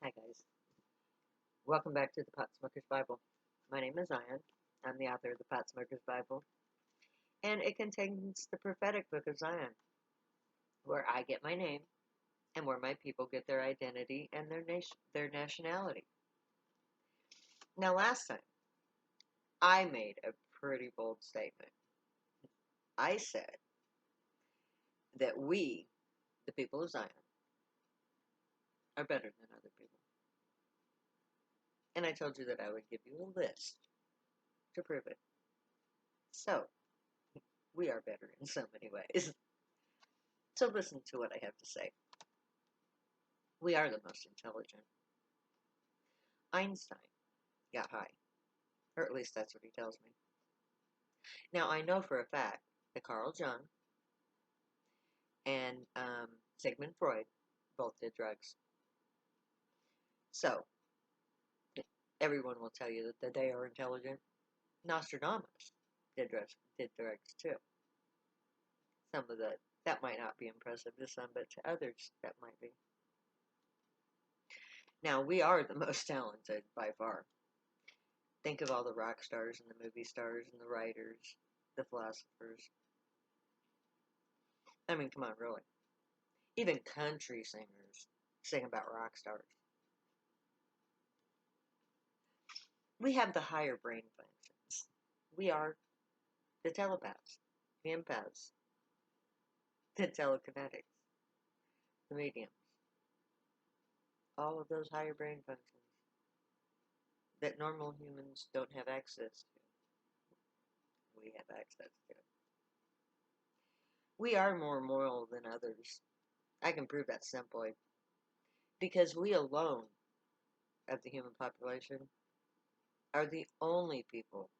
Hi guys, welcome back to the Pot Smoker's Bible. My name is Zion. I'm the author of the Pot Smoker's Bible, and it contains the prophetic book of Zion, where I get my name and where my people get their identity and their nationality. Now, last time I made a pretty bold statement. I said that we, the people of Zion, are better than other people, and I told you that I would give you a list to prove it. So we are better in so many ways. So listen to what I have to say. We are the most intelligent. Einstein got high, or at least that's what he tells me. Now, I know for a fact that Carl Jung and Sigmund Freud both did drugs. So, everyone will tell you that they are intelligent. Nostradamus did drugs too. That might not be impressive to some, but to others, that might be. Now, we are the most talented by far. Think of all the rock stars and the movie stars and the writers, the philosophers. I mean, come on, really. Even country singers sing about rock stars. We have the higher brain functions. We are the telepaths, the empaths, the telekinetics, the mediums. All of those higher brain functions that normal humans don't have access to. We have access to. We are more moral than others. I can prove that simply because we alone of the human population are the only people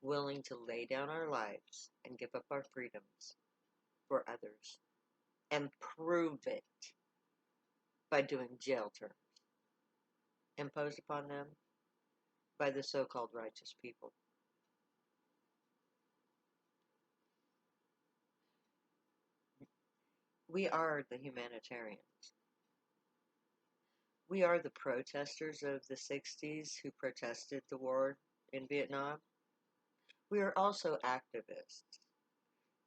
willing to lay down our lives and give up our freedoms for others and prove it by doing jail terms imposed upon them by the so-called righteous people. We are the humanitarians. We are the protesters of the 60s who protested the war in Vietnam. We are also activists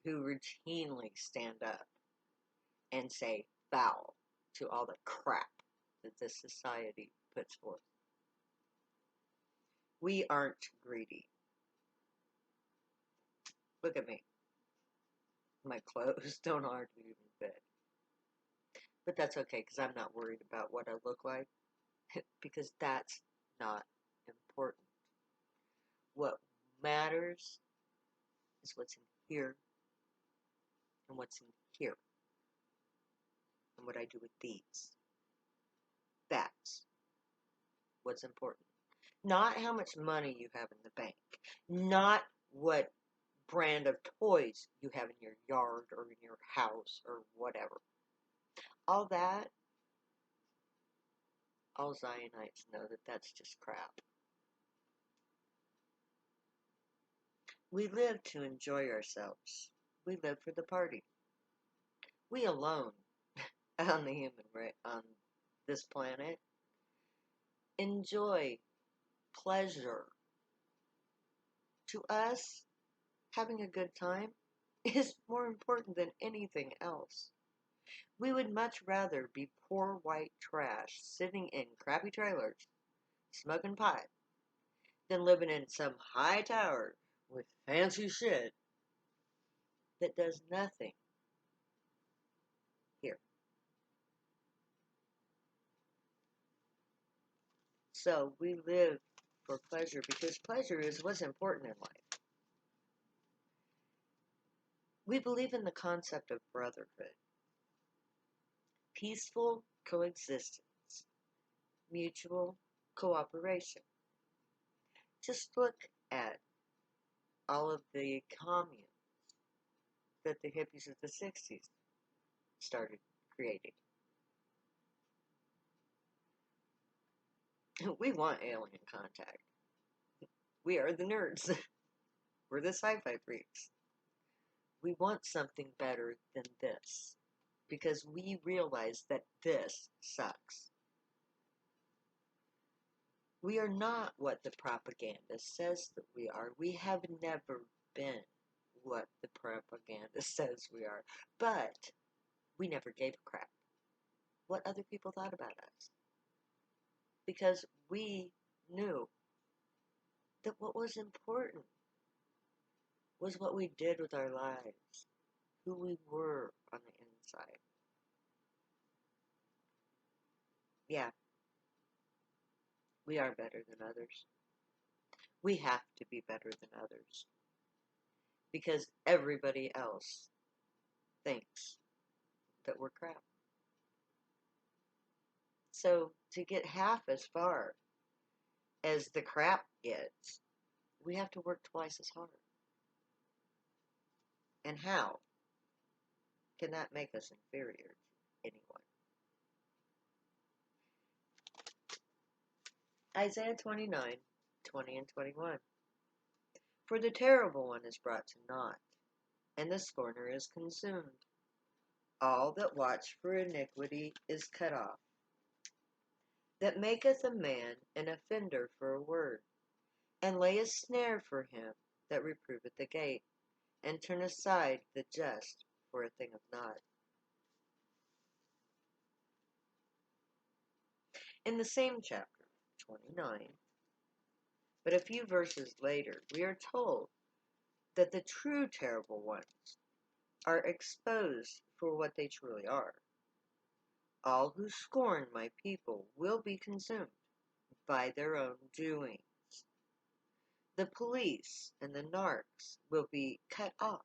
who routinely stand up and say foul to all the crap that this society puts forth. We aren't greedy. Look at me. My clothes don't hardly even fit. But that's okay because I'm not worried about what I look like because that's not important. What matters is what's in here and what's in here and what I do with these. That's what's important. Not how much money you have in the bank. Not what brand of toys you have in your yard or in your house or whatever. All that, all Zionites know that that's just crap. We live to enjoy ourselves. We live for the party. We alone on the human on this planet enjoy pleasure. To us, having a good time is more important than anything else. We would much rather be poor white trash sitting in crappy trailers, smoking pot, than living in some high tower with fancy shit that does nothing here. So we live for pleasure because pleasure is what's important in life. We believe in the concept of brotherhood, peaceful coexistence, mutual cooperation. Just look at all of the communes that the hippies of the 60s started creating. We want alien contact. We are the nerds. We're the sci-fi freaks. We want something better than this because we realize that this sucks. We are not what the propaganda says that we are. We have never been what the propaganda says we are. But we never gave a crap what other people thought about us. Because we knew that what was important was what we did with our lives, who we were on the inside. Yeah, we are better than others. We have to be better than others because everybody else thinks that we're crap. So to get half as far as the crap gets, we have to work twice as hard. And how can that make us inferior to anyone? Isaiah 29, 20 and 21. For the terrible one is brought to naught, and the scorner is consumed. All that watch for iniquity is cut off. That maketh a man an offender for a word, and lay a snare for him that reproveth the gate, and turn aside the just for a thing of naught. In the same chapter, 29, but a few verses later, we are told that the true terrible ones are exposed for what they truly are. All who scorn my people will be consumed by their own doings. The police and the narcs will be cut off.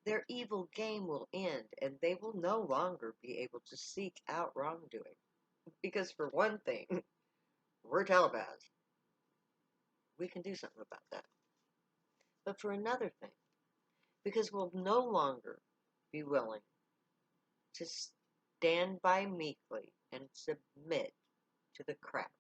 Their evil game will end, and they will no longer be able to seek out wrongdoing. Because for one thing, we're telepaths. We can do something about that. But for another thing, because we'll no longer be willing to stand by meekly and submit to the crap.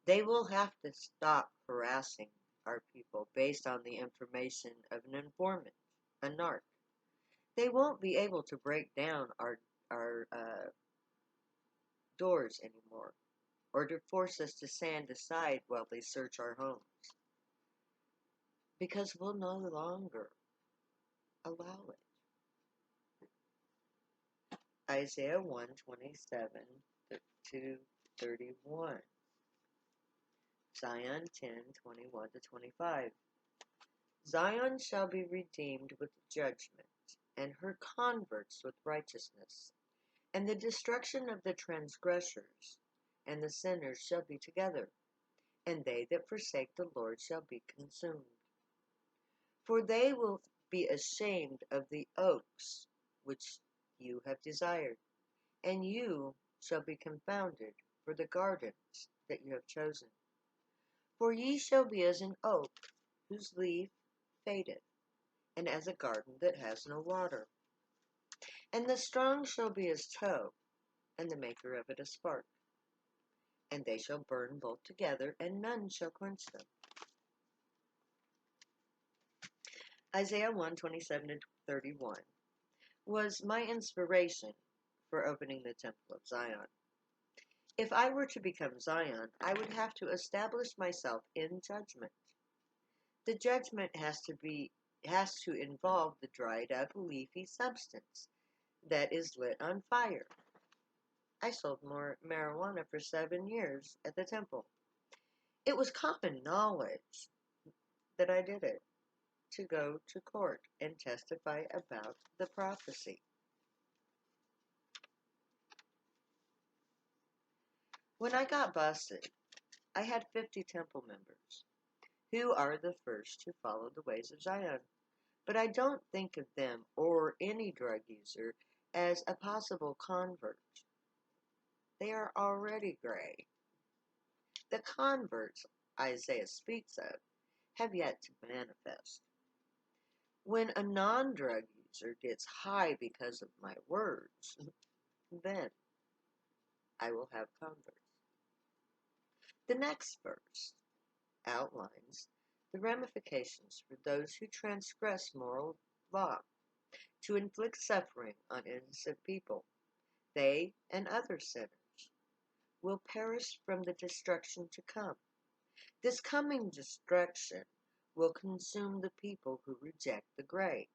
They will have to stop harassing our people based on the information of an informant, a narc. They won't be able to break down our doors anymore, or to force us to stand aside while they search our homes, because we'll no longer allow it. Isaiah 1:27 to 31. Zion 10:21 to 25. Zion shall be redeemed with judgment, and her converts with righteousness, and the destruction of the transgressors and the sinners shall be together, and they that forsake the Lord shall be consumed. For they will be ashamed of the oaks which you have desired, and you shall be confounded for the gardens that you have chosen. For ye shall be as an oak whose leaf fadeth, and as a garden that has no water. And the strong shall be as tow, and the maker of it a spark. And they shall burn both together, and none shall quench them. Isaiah 1:27 to 31 was my inspiration for opening the Temple of Zion. If I were to become Zion, I would have to establish myself in judgment. The judgment has to involve the dried up leafy substance that is lit on fire. I sold more marijuana for 7 years at the temple. It was common knowledge that I did it to go to court and testify about the prophecy. When I got busted, I had 50 temple members who are the first to follow the ways of Zion. But I don't think of them or any drug user as a possible convert. They are already gray. The converts Isaiah speaks of have yet to manifest. When a non-drug user gets high because of my words, then I will have converts. The next verse outlines the ramifications for those who transgress moral law to inflict suffering on innocent people, they and other sinners. will perish from the destruction to come. This coming destruction will consume the people who reject the gray.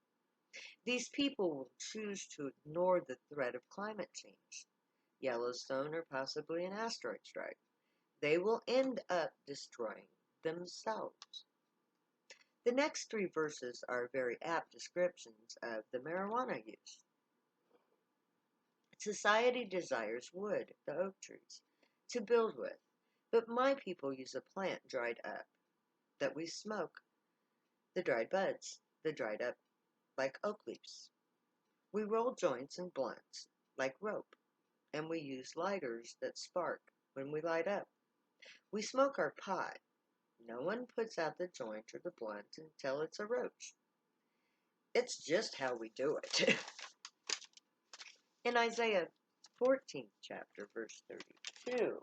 These people will choose to ignore the threat of climate change, Yellowstone, or possibly an asteroid strike. They will end up destroying themselves. The next three verses are very apt descriptions of the marijuana use. Society desires wood, the oak trees, to build with, but my people use a plant dried up that we smoke, the dried buds, the dried up like oak leaves. We roll joints and blunts like rope, and we use lighters that spark when we light up. We smoke our pot. No one puts out the joint or the blunt until it's a roach. It's just how we do it. In Isaiah 14th chapter, verse 32,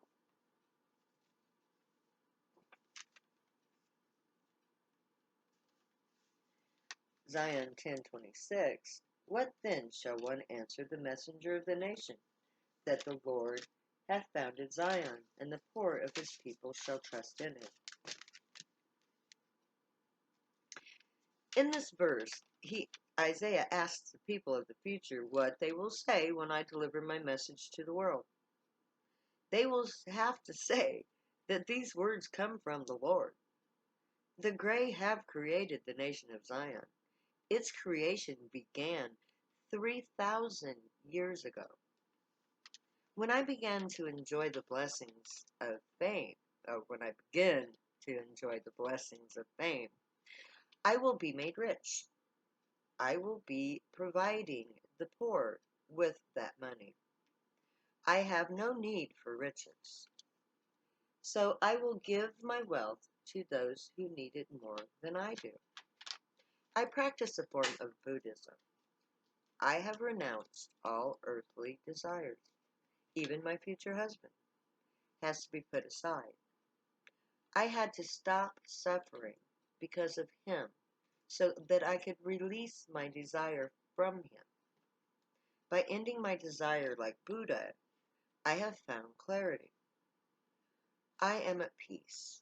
Zion 10:26, what then shall one answer the messenger of the nation? That the Lord hath founded Zion, and the poor of his people shall trust in it. In this verse, Isaiah asks the people of the future what they will say when I deliver my message to the world. They will have to say that these words come from the Lord. The gray have created the nation of Zion. Its creation began 3,000 years ago. When I began to enjoy the blessings of fame, or when I begin to enjoy the blessings of fame, I will be made rich. I will be providing the poor with that money. I have no need for riches. So I will give my wealth to those who need it more than I do. I practice a form of Buddhism. I have renounced all earthly desires. Even my future husband has to be put aside. I had to stop suffering because of him so that I could release my desire from him. By ending my desire like Buddha, I have found clarity. I am at peace.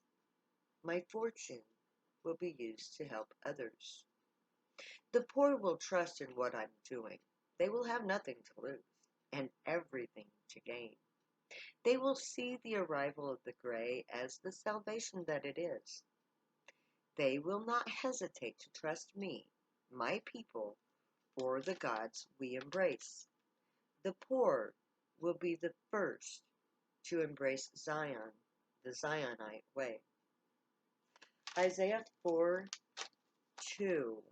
My fortune will be used to help others. The poor will trust in what I'm doing. They will have nothing to lose and everything to gain. They will see the arrival of the gray as the salvation that it is. They will not hesitate to trust me, my people, or the gods we embrace. The poor will be the first to embrace Zion, the Zionite way. Isaiah 4:2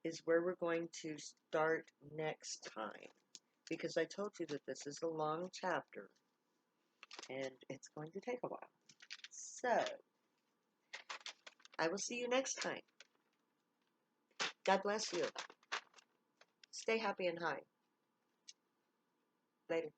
is where we're going to start next time, because I told you that this is a long chapter and it's going to take a while. So, I will see you next time. God bless you. Stay happy and high. Later.